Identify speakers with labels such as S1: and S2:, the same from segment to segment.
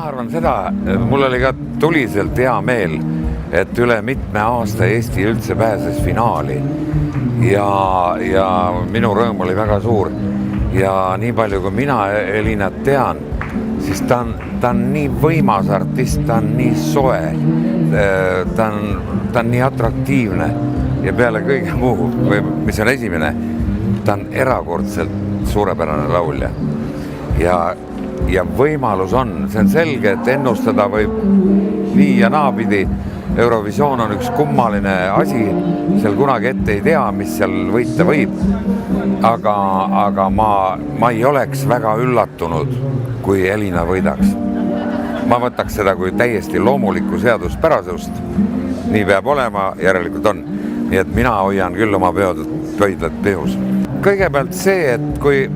S1: arvan seda, mul oli ka tuliselt hea meel, et üle mitme aasta Eesti üldse pääses finaali ja minu rõõm oli väga suur ja nii palju kui mina Elinat tean, siis ta on nii võimas artist, ta on nii soe, ta on nii atraktiivne ja peale kõige muu, mis on esimene, ta on erakordselt suurepärane laulja ja võimalus on, see on selge, et ennustada võib nii ja naapidi. Eurovisioon on üks kummaline asi, seal kunagi ette ei tea, mis seal võita võib, aga ma ei oleks väga üllatunud, kui Elina võidaks. Ma võtaks seda kui täiesti loomulikku seaduspärasust, nii peab olema, järelikult on. Nii et mina hoian küll oma pöidlad pihus. Kõigepealt see, et kui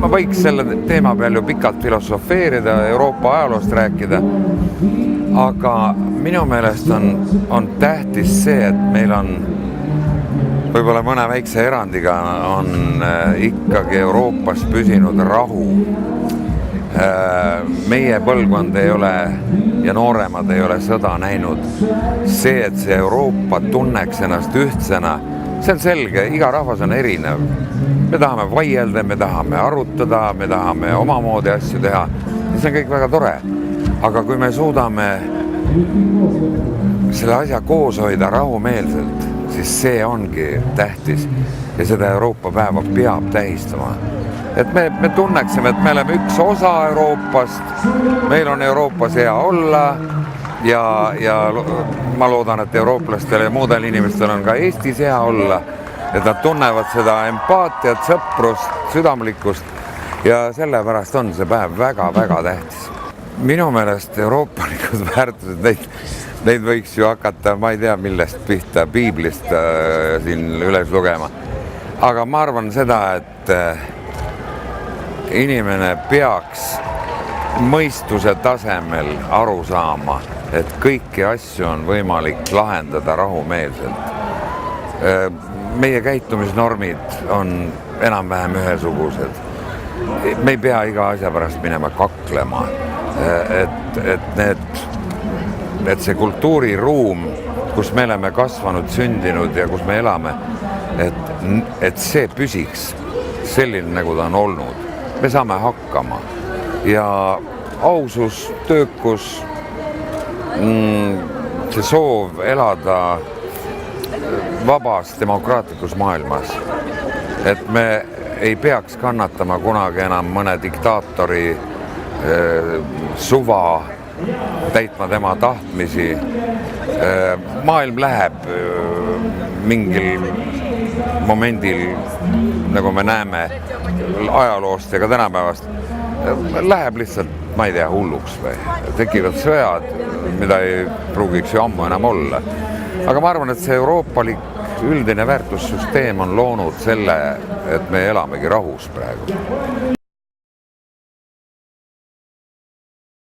S1: ma võiks selle teema peal ju pikalt filosofeerida, Euroopa ajaloost rääkida, aga minu meelest on tähtis see, et meil on võib-olla mõne väikse erandiga on ikkagi Euroopas püsinud rahu. Meie põlvkond ei ole ja nooremad ei ole sõda näinud. See, et see Euroopa tunneks ennast ühtsena, see on selge, iga rahvas on erinev. Me tahame vaielda, me tahame arutada, me tahame omamoodi asju teha. See on kõik väga tore. Aga kui me suudame selle asja koos hoida rahumeelselt, siis see ongi tähtis ja seda Euroopa päeva peab tähistama. Et me tunneksime, et me oleme üks osa Euroopast, meil on Euroopas hea olla ja ma loodan, et eurooplastel ja muudel inimestel on ka Eestis hea olla, et nad tunnevad seda empaatiat, sõprust, südamlikkust ja sellepärast on see päev väga-väga tähtis. Minu meelest euroopalikud väärtused, neid võiks ju hakata, ma ei tea millest pihta, piiblist siin üles lugema. Aga ma arvan seda, et inimene peaks mõistuse tasemel aru saama, et kõiki asju on võimalik lahendada rahumeelselt. Meie käitumisnormid on enam-vähem ühesugused. Me ei pea iga asja pärast minema kaklema. Et see kultuuriruum, kus me oleme kasvanud, sündinud ja kus me elame, et see püsiks selline, nagu ta on olnud. Me saame hakkama ja ausus, töökus, see soov elada vabas demokraatlikus maailmas, et me ei peaks kannatama kunagi enam mõne diktaatori suva täitma tema tahtmisi. Maailm läheb mingil momendil, nagu me näeme ajaloost ja ka tänapäevast, läheb lihtsalt, ma ei tea, hulluks või. Tekivad sõjad, mida ei pruugiks ju ammu enam olla. Aga ma arvan, et see euroopalik üldine väärtussüsteem on loonud selle, et me elamegi rahus praegu.